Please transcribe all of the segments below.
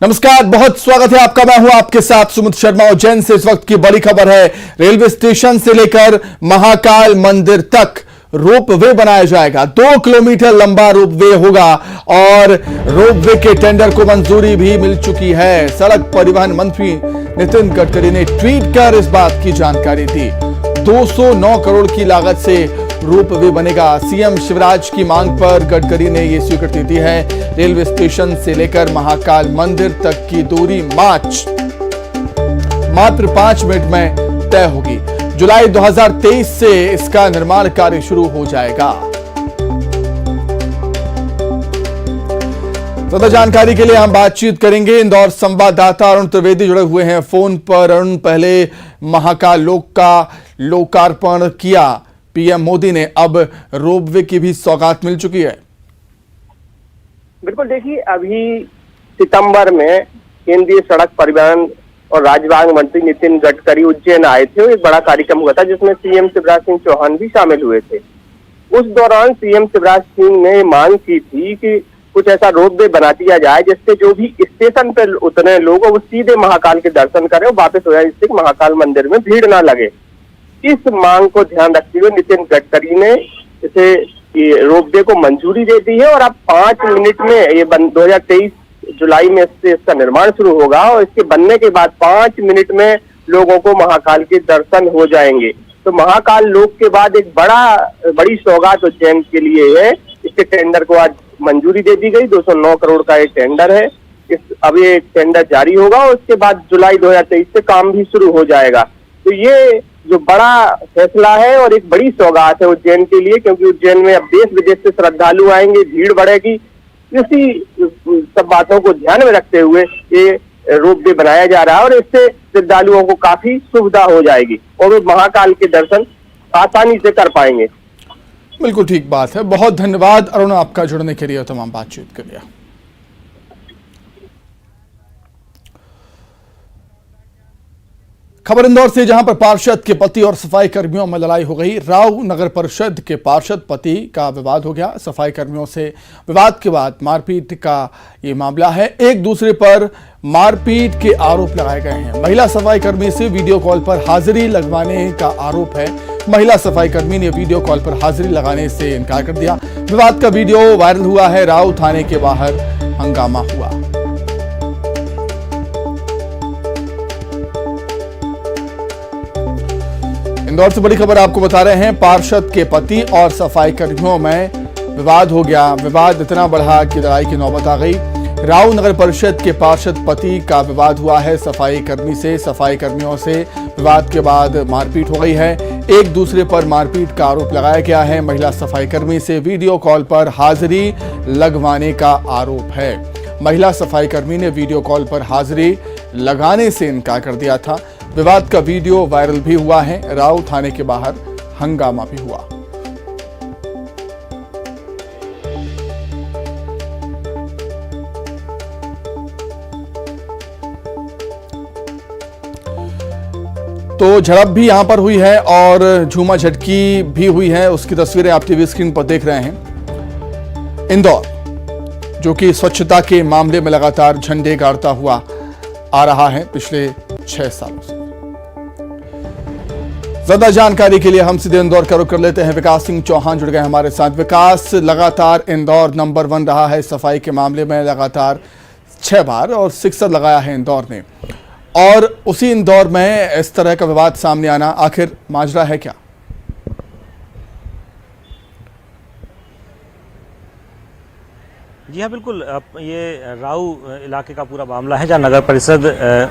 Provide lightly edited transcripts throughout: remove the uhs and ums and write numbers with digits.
नमस्कार, बहुत स्वागत है आपका। मैं हूं आपके साथ सुमित शर्मा। उज्जैन से इस वक्त की बड़ी खबर है। रेलवे स्टेशन से लेकर महाकाल मंदिर तक रोपवे बनाया जाएगा। 2 किलोमीटर लंबा रोपवे होगा और रोपवे के टेंडर को मंजूरी भी मिल चुकी है। सड़क परिवहन मंत्री नितिन गडकरी ने ट्वीट कर इस बात की जानकारी दी। 209 करोड़ की लागत से रोपवे बनेगा। सीएम शिवराज की मांग पर गडकरी ने यह स्वीकृति दी है। रेलवे स्टेशन से लेकर महाकाल मंदिर तक की दूरी मात्र 5 मिनट में तय होगी। जुलाई 2023 से इसका निर्माण कार्य शुरू हो जाएगा। ज्यादा जानकारी के लिए हम बातचीत करेंगे। इंदौर संवाददाता अरुण त्रिवेदी जुड़े हुए हैं फोन पर। अरुण, पहले महाकाल लोक का लोकार्पण किया पीएम मोदी ने, अब रोपवे की भी सौगात मिल चुकी है। बिल्कुल, देखिए अभी सितंबर में केंद्रीय सड़क परिवहन और राजमार्ग मंत्री नितिन गडकरी उज्जैन आए थे। एक बड़ा कार्यक्रम हुआ था जिसमें सीएम शिवराज सिंह चौहान भी शामिल हुए थे। उस दौरान सीएम शिवराज सिंह ने मांग की थी कि कुछ ऐसा रोपवे बना दिया जाए जिससे जो भी स्टेशन पर उतरे लोग वो सीधे महाकाल के दर्शन करें और वापस हो जाए, जिससे महाकाल मंदिर में भीड़ ना लगे। इस मांग को ध्यान रखते हुए नितिन गडकरी ने इसे रोपवे को मंजूरी दे दी है और अब 5 मिनट में ये 2023 जुलाई में इसका निर्माण शुरू होगा और इसके बनने के बाद 5 मिनट में लोगों को महाकाल के दर्शन हो जाएंगे। तो महाकाल लोक के बाद एक बड़ी सौगात उज्जैन के लिए है। इसके टेंडर को आज मंजूरी दे दी गई। 209 करोड़ का एक टेंडर है। अब ये टेंडर जारी होगा और उसके बाद जुलाई 2023 से काम भी शुरू हो जाएगा। तो ये जो बड़ा फैसला है और एक बड़ी सौगात है उज्जैन के लिए, क्योंकि उज्जैन में अब देश विदेश से श्रद्धालु आएंगे, भीड़ बढ़ेगी। इसी सब बातों को ध्यान में रखते हुए ये रोपवे बनाया जा रहा है और इससे श्रद्धालुओं को काफी सुविधा हो जाएगी और वे महाकाल के दर्शन आसानी से कर पाएंगे। बिल्कुल ठीक बात है। बहुत धन्यवाद अरुण आपका जुड़ने के लिए और तमाम बातचीत के लिए। खबर इंदौर से, जहां पर पार्षद के पति और सफाई कर्मियों में लड़ाई हो गई। राव नगर परिषद के पार्षद पति का विवाद हो गया। सफाई कर्मियों से विवाद के बाद मारपीट का ये मामला है। एक दूसरे पर मारपीट के आरोप लगाए गए हैं। महिला सफाई कर्मी से वीडियो कॉल पर हाजिरी लगवाने का आरोप है। महिला सफाई कर्मी ने वीडियो कॉल पर हाजिरी लगाने से इनकार कर दिया। विवाद का वीडियो वायरल हुआ है। राव थाने के बाहर हंगामा हुआ। इंदौर से बड़ी खबर आपको बता रहे हैं। पार्षद के पति और सफाई कर्मियों में विवाद हो गया। विवाद इतना बढ़ा कि लड़ाई की नौबत आ गई। राव नगर परिषद के पार्षद पति का विवाद हुआ है सफाई कर्मी से। सफाई कर्मियों से विवाद के बाद मारपीट हो गई है। एक दूसरे पर मारपीट का आरोप लगाया गया है। महिला सफाई कर्मी से वीडियो कॉल पर हाजिरी लगवाने का आरोप है। महिला सफाई कर्मी ने वीडियो कॉल पर हाजिरी लगाने से इनकार कर दिया था। विवाद का वीडियो वायरल भी हुआ है। राव थाने के बाहर हंगामा भी हुआ। तो झड़प भी यहां पर हुई है और झूमा झटकी भी हुई है। उसकी तस्वीरें आप टीवी स्क्रीन पर देख रहे हैं। इंदौर, जो कि स्वच्छता के मामले में लगातार झंडे गाड़ता हुआ आ रहा है पिछले 6 सालों से। ज्यादा जानकारी के लिए हम सीधे इंदौर का रुख कर लेते हैं। विकास सिंह चौहान जुड़ गए हमारे साथ। विकास, लगातार इंदौर नंबर 1 रहा है सफाई के मामले में। लगातार 6 बार और सिक्सर लगाया है इंदौर ने, और उसी इंदौर में इस तरह का विवाद सामने आना, आखिर माजरा है क्या? जी हाँ, बिल्कुल। ये राव इलाके का पूरा मामला है जहाँ नगर परिषद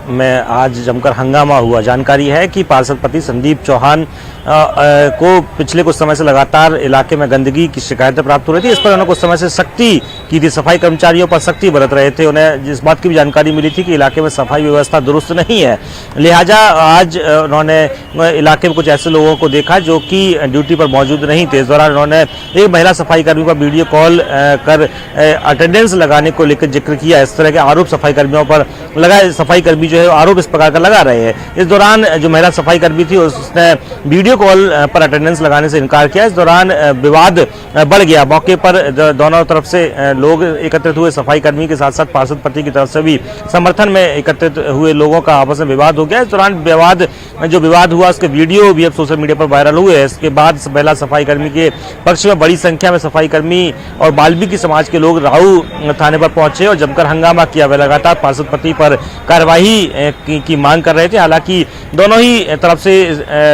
में आज जमकर हंगामा हुआ। जानकारी है कि पार्षद पति संदीप चौहान को पिछले कुछ समय से लगातार इलाके में गंदगी की शिकायतें प्राप्त हो रही थी। इस पर उन्होंने कुछ समय से सख्ती की थी, सफाई कर्मचारियों पर सख्ती बरत रहे थे। उन्हें इस बात की भी जानकारी मिली थी कि इलाके में सफाई व्यवस्था दुरुस्त नहीं है। लिहाजा आज उन्होंने इलाके में कुछ ऐसे लोगों को देखा जो कि ड्यूटी पर मौजूद नहीं थे। इस दौरान उन्होंने एक महिला सफाई कर्मी पर वीडियो कॉल कर अटेंडेंस लगाने को लेकर जिक्र किया। इस तरह के आरोप सफाई कर्मियों पर लगाए। सफाई कर्मी जो है आरोप इस प्रकार का लगा रहे हैं। इस दौरान जो महिला सफाई कर्मी थी उसने वीडियो कॉल पर अटेंडेंस लगाने से इनकार किया। इस दौरान विवाद बढ़ गया। मौके पर दोनों तरफ से लोग एकत्रित हुए। सफाई कर्मी के साथ साथ पार्षद पति की तरफ से भी समर्थन में एकत्रित हुए लोगों का आपस में विवाद हो गया। इस दौरान विवाद हुआ उसके वीडियो भी अब सोशल मीडिया पर वायरल हुए। इसके बाद महिला सफाई कर्मी के पक्ष में बड़ी संख्या में सफाई कर्मी और वाल्मीकि समाज के लोग राऊ थाने पर पहुंचे और जमकर हंगामा किया। वे लगातार पार्षद पति पर कार्रवाई की मांग कर रहे थे। हालांकि दोनों ही तरफ से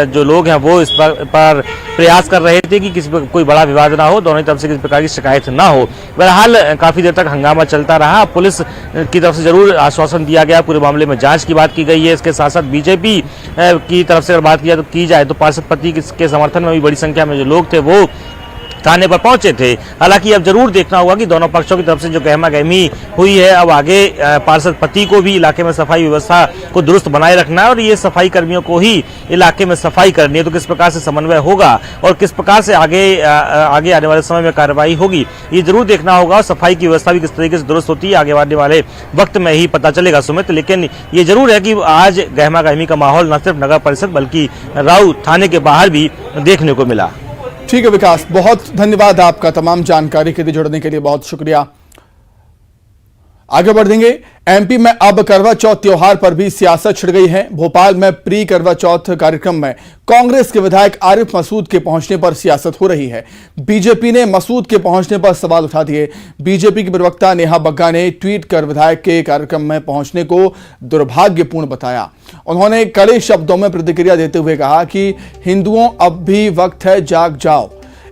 जो लोग हैं वो इस पर प्रयास कर रहे थे कि किसी पर कोई बड़ा विवाद ना हो, दोनों ही तरफ से किसी प्रकार की शिकायत ना हो। बहरहाल काफी देर तक हंगामा चलता रहा। पुलिस की तरफ से जरूर आश्वासन दिया गया, पूरे मामले में जांच की बात की गई है। इसके साथ साथ बीजेपी की तरफ से अगर बात की जाए तो पार्षद पति के समर्थन में भी बड़ी संख्या में जो लोग थे वो थाने पर पहुंचे थे। हालांकि अब जरूर देखना होगा कि दोनों पक्षों की तरफ से जो गहमा गहमी हुई है, अब आगे पार्षद पति को भी इलाके में सफाई व्यवस्था को दुरुस्त बनाए रखना है और ये सफाई कर्मियों को ही इलाके में सफाई करनी है। तो किस प्रकार से समन्वय होगा और किस प्रकार से आगे आने वाले समय में कार्रवाई होगी, ये जरूर देखना होगा। और सफाई की व्यवस्था भी किस तरीके से दुरुस्त होती है आगे आने वाले वक्त में ही पता चलेगा सुमित। लेकिन ये जरूर है कि आज गहमा गहमी का माहौल न सिर्फ नगर परिषद बल्कि राऊ थाने के बाहर भी देखने को मिला। ठीक है विकास, बहुत धन्यवाद आपका तमाम जानकारी के लिए जुड़ने के लिए, बहुत शुक्रिया। आगे बढ़ेंगे। एमपी में अब करवा चौथ त्योहार पर भी सियासत छिड़ गई है। भोपाल में प्री करवा चौथ कार्यक्रम में कांग्रेस के विधायक आरिफ मसूद के पहुंचने पर सियासत हो रही है। बीजेपी ने मसूद के पहुंचने पर सवाल उठा दिए। बीजेपी की प्रवक्ता नेहा बग्गा ने ट्वीट कर विधायक के कार्यक्रम में पहुंचने को दुर्भाग्यपूर्ण बताया। उन्होंने कड़े शब्दों में प्रतिक्रिया देते हुए कहा कि हिंदुओं अब भी वक्त है, जाग जाओ।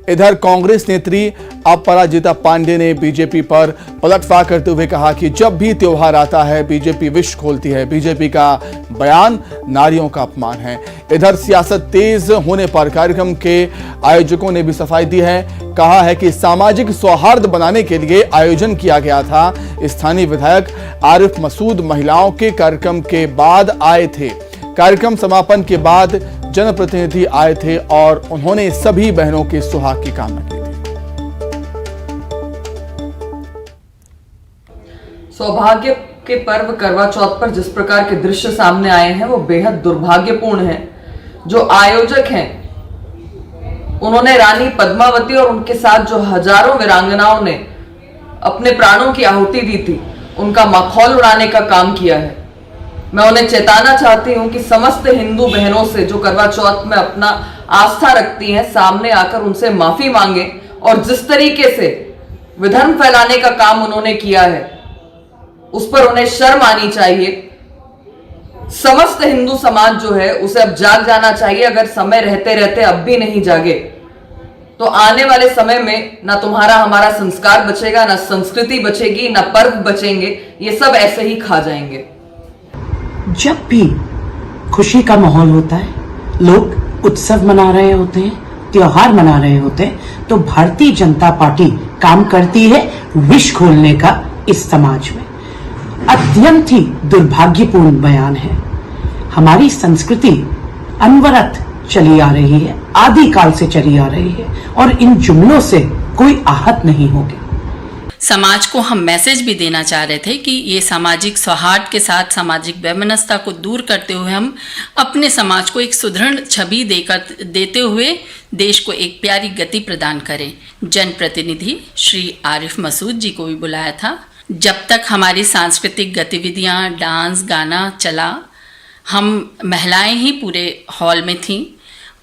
इधर कांग्रेस नेत्री अपराजिता पांडे ने बीजेपी पर पलटवार करते हुए कहा कि जब भी त्योहार आता है बीजेपी विष खोलती है। बीजेपी का बयान नारियों का अपमान है। इधर सियासत तेज होने पर कार्यक्रम के आयोजकों ने भी सफाई दी है। कहा है कि सामाजिक सौहार्द बनाने के लिए आयोजन किया गया था। स्थानीय विधायक आरिफ मसूद महिलाओं के कार्यक्रम के बाद आए थे। कार्यक्रम समापन के बाद जनप्रतिनिधि आए थे और उन्होंने सभी बहनों के सुहाग की कामना की थी। सौभाग्य के पर्व करवा चौथ पर जिस प्रकार के दृश्य सामने आए हैं वो बेहद दुर्भाग्यपूर्ण है। जो आयोजक हैं उन्होंने रानी पद्मावती और उनके साथ जो हजारों वीरांगनाओं ने अपने प्राणों की आहुति दी थी उनका मखौल उड़ाने का काम किया है। मैं उन्हें चेताना चाहती हूं कि समस्त हिंदू बहनों से जो करवा चौथ में अपना आस्था रखती हैं सामने आकर उनसे माफी मांगे और जिस तरीके से विधर्म फैलाने का काम उन्होंने किया है उस पर उन्हें शर्म आनी चाहिए। समस्त हिंदू समाज जो है उसे अब जाग जाना चाहिए। अगर समय रहते रहते अब भी नहीं जागे तो आने वाले समय में ना तुम्हारा हमारा संस्कार बचेगा, ना संस्कृति बचेगी, ना पर्व बचेंगे। ये सब ऐसे ही खा जाएंगे। जब भी खुशी का माहौल होता है, लोग उत्सव मना रहे होते हैं, त्योहार मना रहे होते हैं, तो भारतीय जनता पार्टी काम करती है विष खोलने का इस समाज में। अत्यंत ही दुर्भाग्यपूर्ण बयान है। हमारी संस्कृति अनवरत चली आ रही है, आदिकाल से चली आ रही है और इन जुमलों से कोई आहत नहीं होगी। समाज को हम मैसेज भी देना चाह रहे थे कि ये सामाजिक सौहार्द के साथ सामाजिक वैमनस्यता को दूर करते हुए हम अपने समाज को एक सुदृढ़ छवि देते हुए देश को एक प्यारी गति प्रदान करें। जनप्रतिनिधि श्री आरिफ मसूद जी को भी बुलाया था। जब तक हमारी सांस्कृतिक गतिविधियां, डांस, गाना चला, हम महिलाएं ही पूरे हॉल में थीं।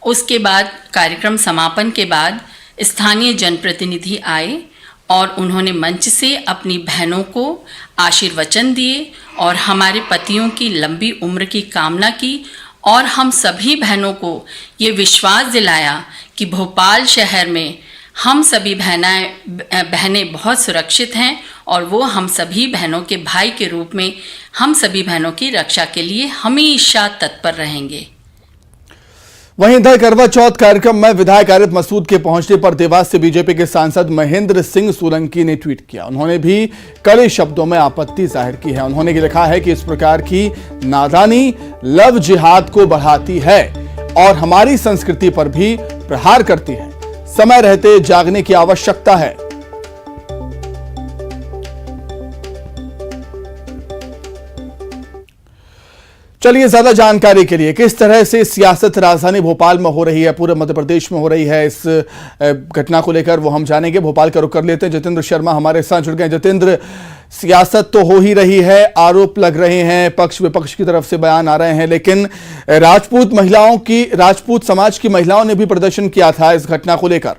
उसके बाद कार्यक्रम समापन के बाद स्थानीय जनप्रतिनिधि आए और उन्होंने मंच से अपनी बहनों को आशीर्वचन दिए और हमारे पतियों की लंबी उम्र की कामना की और हम सभी बहनों को ये विश्वास दिलाया कि भोपाल शहर में हम सभी बहनें बहुत सुरक्षित हैं और वो हम सभी बहनों के भाई के रूप में हम सभी बहनों की रक्षा के लिए हमेशा तत्पर रहेंगे। वहीं इधर करवा चौथ कार्यक्रम में विधायक आरिफ मसूद के पहुंचने पर देवास से बीजेपी के सांसद महेंद्र सिंह सोलंकी ने ट्वीट किया। उन्होंने भी कड़े शब्दों में आपत्ति जाहिर की है। उन्होंने लिखा है कि इस प्रकार की नादानी लव जिहाद को बढ़ाती है और हमारी संस्कृति पर भी प्रहार करती है। समय रहते जागने की आवश्यकता है। चलिए, ज्यादा जानकारी के लिए किस तरह से सियासत राजधानी भोपाल में हो रही है, पूरे मध्य प्रदेश में हो रही है, इस घटना को लेकर वो हम जानेंगे। भोपाल का रुख कर लेते हैं, जितेंद्र शर्मा हमारे साथ जुड़ गए। जितेंद्र, सियासत तो हो ही रही है, आरोप लग रहे हैं, पक्ष विपक्ष की तरफ से बयान आ रहे हैं, लेकिन राजपूत समाज की महिलाओं ने भी प्रदर्शन किया था इस घटना को लेकर।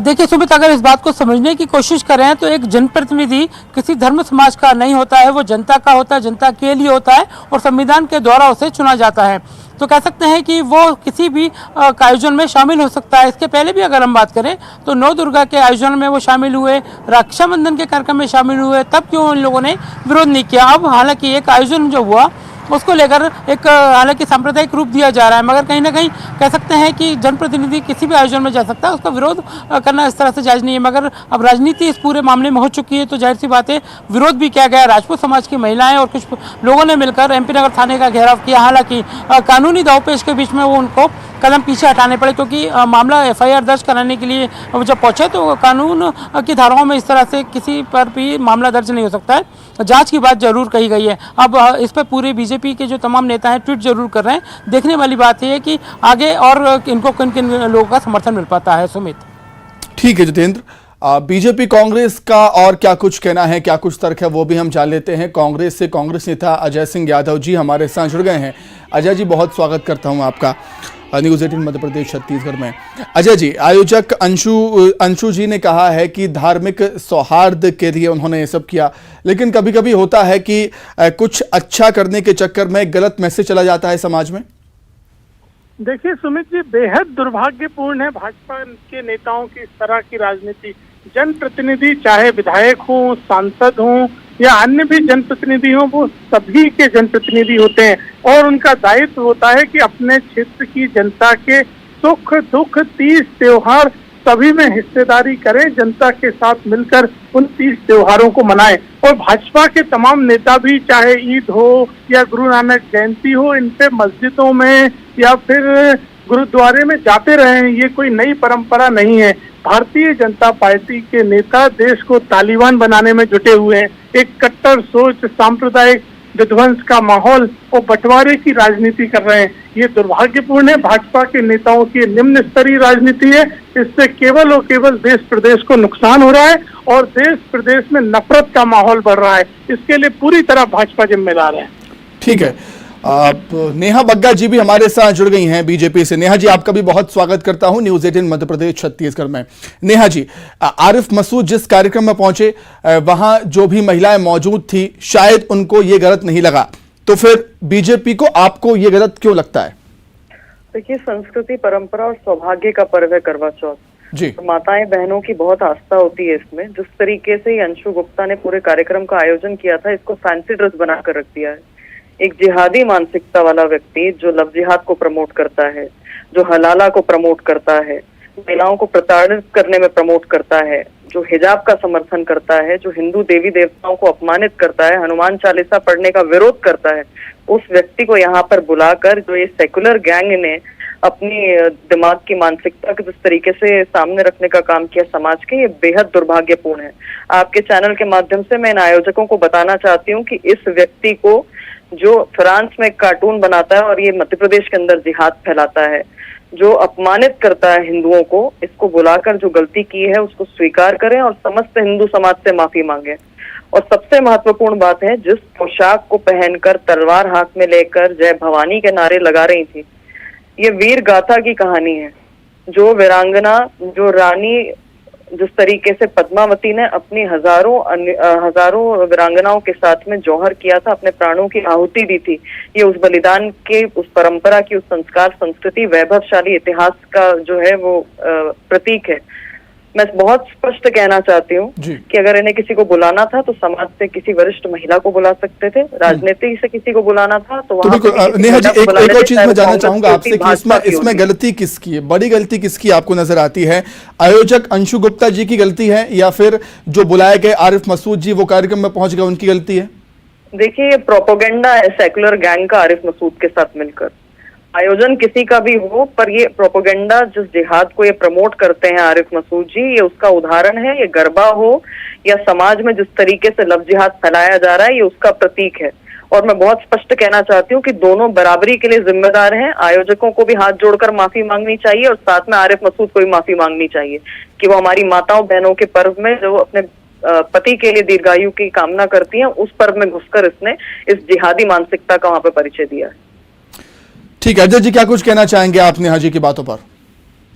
देखिए सुमित, अगर इस बात को समझने की कोशिश करें तो एक जनप्रतिनिधि किसी धर्म समाज का नहीं होता है, वो जनता का होता है, जनता के लिए होता है और संविधान के द्वारा उसे चुना जाता है। तो कह सकते हैं कि वो किसी भी आयोजन में शामिल हो सकता है। इसके पहले भी अगर हम बात करें तो नौ दुर्गा के आयोजन में वो शामिल हुए, रक्षाबंधन के कार्यक्रम में शामिल हुए, तब क्यों उन लोगों ने विरोध नहीं किया। अब हालांकि एक आयोजन जो हुआ उसको लेकर एक हालांकि सांप्रदायिक रूप दिया जा रहा है, मगर कहीं ना कहीं कह सकते हैं कि जनप्रतिनिधि किसी भी आयोजन में जा सकता है, उसका विरोध करना इस तरह से जायज़ नहीं है। मगर अब राजनीति इस पूरे मामले में हो चुकी है तो जाहिर सी बात है विरोध भी किया गया। राजपूत समाज की महिलाएं और कुछ लोगों ने मिलकर एमपी नगर थाने का घेराव किया। हालांकि कानूनी दावपेच के बीच में वो उनको कदम पीछे हटाने पड़े, क्योंकि मामला एफआईआर दर्ज कराने के लिए जब पहुंचे तो कानून की धाराओं में इस तरह से किसी पर भी मामला दर्ज नहीं हो सकता है। जांच की बात जरूर कही गई है। अब इस पर पूरे बीजेपी के जो तमाम नेता हैं ट्वीट जरूर कर रहे हैं। देखने वाली बात यह है कि आगे और इनको किन किन लोगों का समर्थन मिल पाता है। सुमित, ठीक है जितेंद्र, बीजेपी कांग्रेस का और क्या कुछ कहना है, क्या कुछ तर्क है, वो भी हम जान लेते हैं। कांग्रेस से कांग्रेस नेता अजय सिंह यादव जी हमारे साथ जुड़ गए हैं। अजय जी, बहुत स्वागत करता हूं आपका न्यूज़ 18 मध्य प्रदेश छत्तीसगढ़ में। अजय जी, आयोजक अंशु जी ने कहा है कि धार्मिक सौहार्द के लिए उन्होंने ये सब किया, लेकिन कभी कभी होता है कि कुछ अच्छा करने के चक्कर में गलत मैसेज चला जाता है समाज में। देखिए सुमित जी, बेहद दुर्भाग्यपूर्ण है भाजपा के नेताओं की इस तरह की राजनीति। जनप्रतिनिधि चाहे विधायक हो, सांसद हो या अन्य भी जनप्रतिनिधि हो, वो सभी के जनप्रतिनिधि होते हैं और उनका दायित्व होता है कि अपने क्षेत्र की जनता के सुख दुख, तीज त्योहार सभी में हिस्सेदारी करें, जनता के साथ मिलकर उन तीज त्योहारों को मनाएं। और भाजपा के तमाम नेता भी चाहे ईद हो या गुरु नानक जयंती हो, इन पे मस्जिदों में या फिर गुरुद्वारे में जाते रहे हैं, ये कोई नई परंपरा नहीं है। भारतीय जनता पार्टी के नेता देश को तालिबान बनाने में जुटे हुए हैं। एक कट्टर सोच, सांप्रदायिक विध्वंस का माहौल और बंटवारे की राजनीति कर रहे हैं। ये दुर्भाग्यपूर्ण है। भाजपा के नेताओं की निम्न स्तरीय राजनीति है। इससे केवल और केवल देश प्रदेश को नुकसान हो रहा है और देश प्रदेश में नफरत का माहौल बढ़ रहा है। इसके लिए पूरी तरह भाजपा जिम्मेदार है। ठीक है, नेहा बग्गा जी भी हमारे साथ जुड़ गई हैं बीजेपी से। नेहा जी, आपका भी बहुत स्वागत करता हूं न्यूज़ 18 मध्य प्रदेश छत्तीसगढ़ में। नेहा जी, आरिफ मसूद जिस कार्यक्रम में पहुंचे वहां जो भी महिलाएं मौजूद थी, शायद उनको ये गलत नहीं लगा, तो फिर बीजेपी को आपको ये गलत क्यों लगता है? देखिए, संस्कृति, परंपरा और सौभाग्य का पर्व है करवा चौथ जी। तो माताएं बहनों की बहुत आस्था होती है इसमें। जिस तरीके से अंशु गुप्ता ने पूरे कार्यक्रम का आयोजन किया था, इसको फैंसी ड्रेस बनाकर रख दिया है। एक जिहादी मानसिकता वाला व्यक्ति जो लव जिहाद को प्रमोट करता है, जो हलाला को प्रमोट करता है, महिलाओं को प्रताड़ित करने में प्रमोट करता है, जो हिजाब का समर्थन करता है, जो हिंदू देवी देवताओं को अपमानित करता है, हनुमान चालीसा पढ़ने का विरोध करता है, उस व्यक्ति को यहाँ पर बुलाकर जो ये सेकुलर गैंग ने अपनी दिमाग की मानसिकता को जिस तरीके से सामने रखने का काम किया समाज के, ये बेहद दुर्भाग्यपूर्ण है। आपके चैनल के माध्यम से मैं इन आयोजकों को बताना चाहती हूँ कि इस व्यक्ति को जो फ्रांस में एक कार्टून बनाता है और ये मध्य प्रदेश के अंदर जिहाद फैलाता है, जो अपमानित करता है हिंदुओं को, इसको बुलाकर जो गलती की है उसको स्वीकार करें और समस्त हिंदू समाज से माफी मांगे। और सबसे महत्वपूर्ण बात है, जिस पोशाक को पहनकर तलवार हाथ में लेकर जय भवानी के नारे लगा रही थी, ये वीर गाथा की कहानी है। जो वीरांगना, जो रानी, जिस तरीके से पद्मावती ने अपनी हजारों वीरांगनाओं के साथ में जौहर किया था, अपने प्राणों की आहुति दी थी, ये उस बलिदान के, उस परंपरा की, उस संस्कार, संस्कृति, वैभवशाली इतिहास का जो है वो प्रतीक है। मैं बहुत स्पष्ट कहना चाहती हूँ कि अगर इन्हें किसी को बुलाना था तो समाज से किसी वरिष्ठ महिला को बुला सकते थे, राजनीति से किसी को बुलाना था तो वहां नेहा जी, एक और चीज मैं जानना चाहूंगा आपसे कि इसमें गलती किसकी है, बड़ी गलती किसकी आपको नजर आती है? आयोजक अंशु गुप्ता जी की गलती है या फिर जो बुलाए गए आरिफ मसूद जी वो कार्यक्रम में पहुंच गए उनकी गलती है? देखिए, ये प्रोपोगेंडा है सेकुलर गैंग का आरिफ मसूद के साथ मिलकर। आयोजन किसी का भी हो, पर ये प्रोपोगेंडा जिस जिहाद को ये प्रमोट करते हैं आरिफ मसूद जी, ये उसका उदाहरण है। ये गरबा हो या समाज में जिस तरीके से लव जिहाद फैलाया जा रहा है, ये उसका प्रतीक है। और मैं बहुत स्पष्ट कहना चाहती हूँ कि दोनों बराबरी के लिए जिम्मेदार हैं। आयोजकों को भी हाथ जोड़कर माफी मांगनी चाहिए और साथ में आरिफ मसूद को भी माफी मांगनी चाहिए कि वो हमारी माताओं बहनों के पर्व में जो अपने पति के लिए दीर्घायु की कामना करती हैं, उस पर्व में घुसकर इसने इस जिहादी मानसिकता का वहां पे परिचय दिया है। ठीक है अजय जी, क्या कुछ कहना चाहेंगे आप नेहा जी की बातों पर?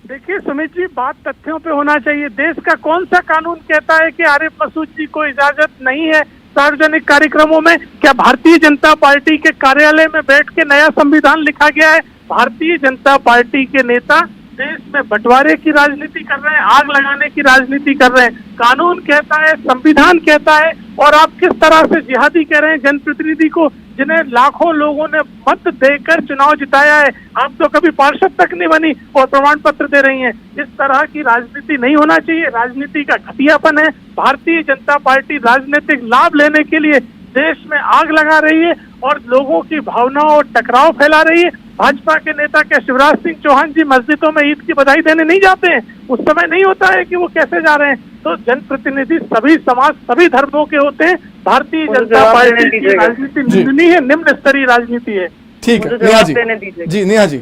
देखिए सुमित जी, बात तथ्यों पे होना चाहिए। देश का कौन सा कानून कहता है कि आरिफ मसूद जी को इजाजत नहीं है सार्वजनिक कार्यक्रमों में? क्या भारतीय जनता पार्टी के कार्यालय में बैठ के नया संविधान लिखा गया है? भारतीय जनता पार्टी के नेता देश में बंटवारे की राजनीति कर रहे हैं, आग लगाने की राजनीति कर रहे हैं। कानून कहता है, संविधान कहता है, और आप किस तरह से जिहादी कह रहे हैं जनप्रतिनिधि को, जिन्हें लाखों लोगों ने मत देकर चुनाव जिताया है। आप तो कभी पार्षद तक नहीं बनी और प्रमाण पत्र दे रही हैं। इस तरह की राजनीति नहीं होना चाहिए। राजनीति का घटियापन है। भारतीय जनता पार्टी राजनीतिक लाभ लेने के लिए देश में आग लगा रही है और लोगों की भावनाओं और टकराव फैला रही है। भाजपा के नेता क्या शिवराज सिंह चौहान जी मस्जिदों में ईद की बधाई देने नहीं जाते हैं? उस समय नहीं होता है कि वो कैसे जा रहे हैं? तो जनप्रतिनिधि सभी समाज सभी धर्मों के होते हैं। भारतीय जनता पार्टी की राजनीति निंदनीय है, निम्न स्तरीय राजनीति है। ठीक है नेहा जी। जी नेहा जी।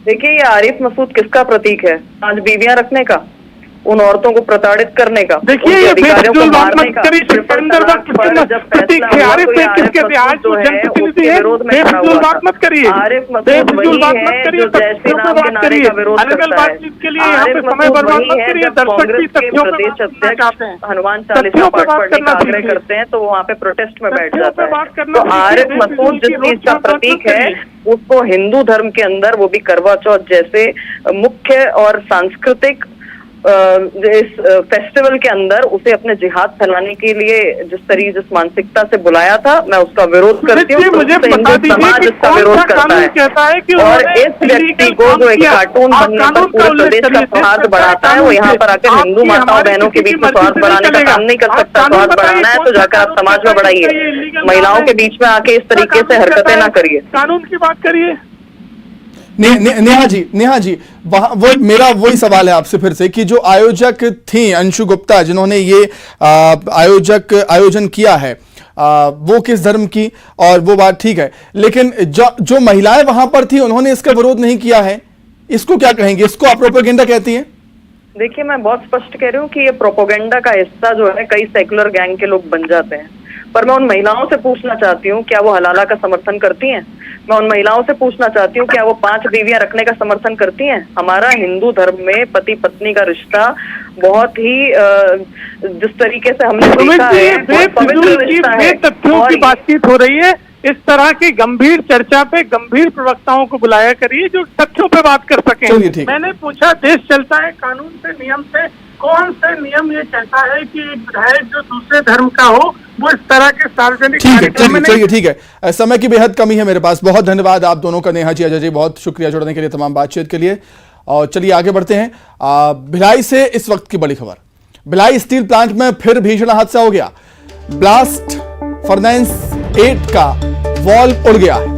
देखिए, ये आरिफ मसूद किसका प्रतीक है? 5 बीवियां रखने का, उन औरतों को प्रताड़ित करने का, देखिए ये बेफिजूल बात मत करिए। सिकंदर बात प्रतीक है, आरिफ में किसके भी आज जो जनप्रतिनिधि है, बेफिजूल बात मत करिए। बेफिजूल बात मत करिए, तथ्यों पे बात करिए। अलग बातचीत के लिए यहाँ पे समय बर्बाद मत करिए। दर्शक भी तथ्यों पे बात करना चाहते हैं, हनुमान चालीसा पाठ पढ़ने का आग्रह करते हैं तो वहाँ पे प्रोटेस्ट में बैठ जाता है। तो आरिफ मसूद जिस चीज का प्रतीक है, उसको हिंदू धर्म के अंदर, वो भी करवा चौथ जैसे मुख्य और सांस्कृतिक इस फेस्टिवल के अंदर, उसे अपने जिहाद फैलाने के लिए जिस मानसिकता से बुलाया था, मैं उसका विरोध करती हूँ। मुझे बता दीजिए समाज उसका विरोध करता है कि और इस व्यक्ति को जो एक कार्टून बनने पर पूरे प्रदेश का सौहार्द बढ़ाता है, वो यहाँ पर आकर हिंदू माताओं बहनों के बीच में सौहार्द बढ़ाने का काम नहीं कर सकता। सौहार्द बढ़ाना है तो जाकर आप समाज में बढ़ाइए, महिलाओं के बीच में आके इस तरीके से हरकतें ना करिए। कानून की बात करिए। नेहा जी वो मेरा वही सवाल है आपसे फिर से कि जो आयोजक थी अंशु गुप्ता, जिन्होंने ये आयोजन किया है, वो किस धर्म की, और वो बात ठीक है, लेकिन जो महिलाएं वहां पर थी उन्होंने इसका विरोध नहीं किया है, इसको क्या कहेंगे? इसको आप प्रोपेगेंडा कहती हैं? देखिए, मैं बहुत स्पष्ट कह रही हूँ कि ये प्रोपेगेंडा का हिस्सा जो है कई सेकुलर गैंग के लोग बन जाते हैं। पर मैं उन महिलाओं से पूछना चाहती हूँ, क्या वो हलाला का समर्थन करती हैं? मैं उन महिलाओं से पूछना चाहती हूँ, क्या वो 5 बीवियां रखने का समर्थन करती हैं? हमारा हिंदू धर्म में पति पत्नी का रिश्ता बहुत ही जिस तरीके से हमने देखा है, पवित्र रिश्ता है। तथ्यों की बातचीत हो रही है। इस तरह की गंभीर चर्चा पे गंभीर प्रवक्ताओं को बुलाया करिए जो तथ्यों पे बात कर सकें। मैंने पूछा, देश चलता है कानून से, नियम से। कौन से नियम ये कहता है कि एक विधायक जो दूसरे धर्म का हो वो इस तरह के सार्वजनिक कार्यक्रम में? चलिए ठीक है, समय की बेहद कमी है मेरे पास। बहुत धन्यवाद आप दोनों का, नेहा जी अजय जी, बहुत शुक्रिया जुड़ने के लिए, तमाम बातचीत के लिए। और चलिए आगे बढ़ते हैं। भिलाई से इस वक्त की बड़ी खबर। भिलाई स्टील प्लांट में फिर भीषण हादसा हो गया। ब्लास्ट फर्नेस 8 का वॉल्व उड़ गया है।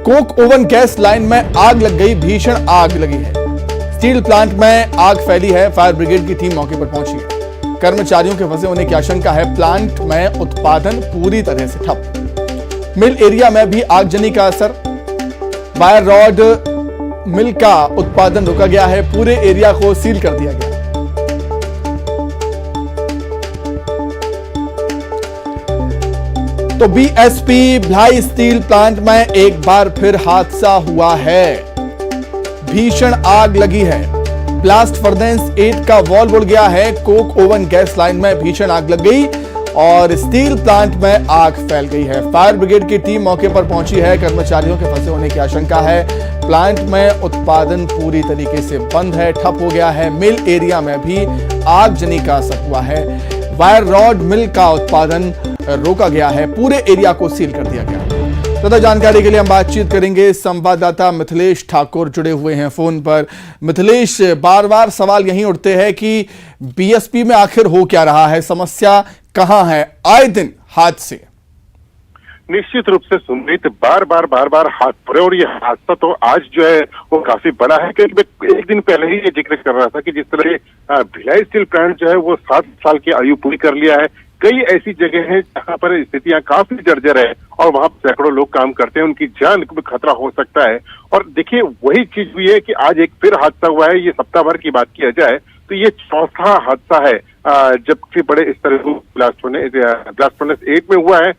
कोक ओवन गैस लाइन में आग लग गई, भीषण आग लगी है। स्टील प्लांट में आग फैली है, फायर ब्रिगेड की टीम मौके पर पहुंची है। कर्मचारियों के फंसे होने की आशंका है। प्लांट में उत्पादन पूरी तरह से ठप। मिल एरिया में भी आगजनी का असर। वायर रॉड मिल का उत्पादन रुका गया है, पूरे एरिया को सील कर दिया गया। तो बीएसपी भिलाई स्टील प्लांट में एक बार फिर हादसा हुआ है। भीषण आग लगी है। ब्लास्ट फर्नेस 8 का वॉल्व उड़ गया है। कोक ओवन गैस लाइन में भीषण आग लग गई और स्टील प्लांट में आग फैल गई है। फायर ब्रिगेड की टीम मौके पर पहुंची है। कर्मचारियों के फंसे होने की आशंका है। प्लांट में उत्पादन पूरी तरीके से बंद है, ठप हो गया है। मिल एरिया में भी आगजनी का असर हुआ है। वायर रॉड मिल का उत्पादन रोका गया है, पूरे एरिया को सील कर दिया गया। ज्यादा जानकारी के लिए हम बातचीत करेंगे। संवाददाता मिथिलेश ठाकुर जुड़े हुए हैं फोन पर। मिथिलेश, बार बार सवाल यही उठते हैं कि बीएसपी में आखिर हो क्या रहा है, समस्या कहां है? आए दिन हादसे। निश्चित रूप से सुमित, बार बार हादसे, और ये हादसा तो आज जो है वो काफी बड़ा है, क्योंकि मैं एक दिन पहले ही ये जिक्र कर रहा था कि जिस तरह भिलाई स्टील प्लांट जो है वो 7 साल की आयु पूरी कर लिया है। कई ऐसी जगह हैं जहां पर स्थितियां काफी जर्जर है और वहां सैकड़ों लोग काम करते हैं, उनकी जान को भी खतरा हो सकता है। और देखिए वही चीज हुई है कि आज एक फिर हादसा हुआ है। ये सप्ताह भर की बात किया जाए तो ये चौथा हादसा है जबकि बड़े इस तरह ब्लास्ट फर्नेस 8 में हुआ है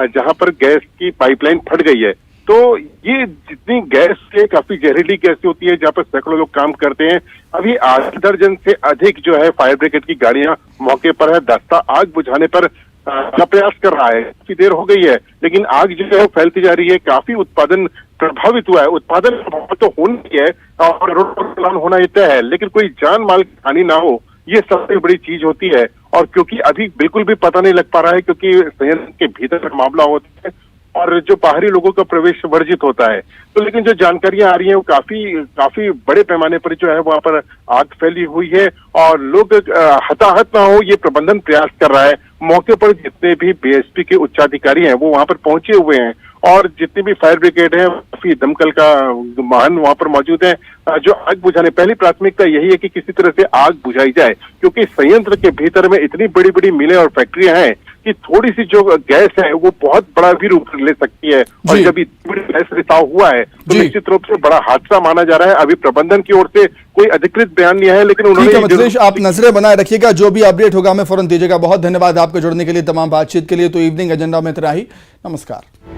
जहां पर गैस की पाइपलाइन फट गई है। तो ये जितनी गैस है काफी जहरीली गैस होती है जहाँ पर सैकड़ों लोग काम करते हैं। अभी 8 दर्जन से अधिक जो है फायर ब्रिगेड की गाड़ियां मौके पर है। दस्ता आग बुझाने पर प्रयास कर रहा है, काफी देर हो गई है लेकिन आग जो है फैलती जा रही है। काफी उत्पादन प्रभावित हुआ है। उत्पादन प्रभावित तो होना ही है और रोड पर चलान होना ही तय है, लेकिन कोई जान माल की हानि ना हो ये सबसे बड़ी चीज होती है। और क्योंकि अभी बिल्कुल भी पता नहीं लग पा रहा है क्योंकि संयंत्र के भीतर मामला होता है और जो बाहरी लोगों का प्रवेश वर्जित होता है, तो लेकिन जो जानकारियां आ रही हैं वो काफी बड़े पैमाने पर जो है वहां पर आग फैली हुई है और लोग हताहत ना हो ये प्रबंधन प्रयास कर रहा है। मौके पर जितने भी बीएसपी के उच्चाधिकारी हैं वो वहां पर पहुंचे हुए हैं और जितनी भी फायर ब्रिगेड है काफी दमकल का वाहन वहां पर मौजूद है जो आग बुझाने। पहली प्राथमिकता यही है कि किसी तरह से आग बुझाई जाए क्योंकि संयंत्र के भीतर में इतनी बड़ी बड़ी मिलें और फैक्ट्रियां हैं कि थोड़ी सी जो गैस है वो बहुत बड़ा भी रूप ले सकती है। और जब इतनी बड़ी गैस रिसाव हुआ है तो निश्चित रूप से बड़ा हादसा माना जा रहा है। अभी प्रबंधन की ओर से कोई अधिकृत बयान नहीं है लेकिन उन्होंने मिथिलेश आप नजरें बनाए रखिएगा, जो भी अपडेट होगा हमें फौरन दीजिएगा। बहुत धन्यवाद आपको जुड़ने के लिए, तमाम बातचीत के लिए। तो इवनिंग एजेंडा में इतना ही। नमस्कार।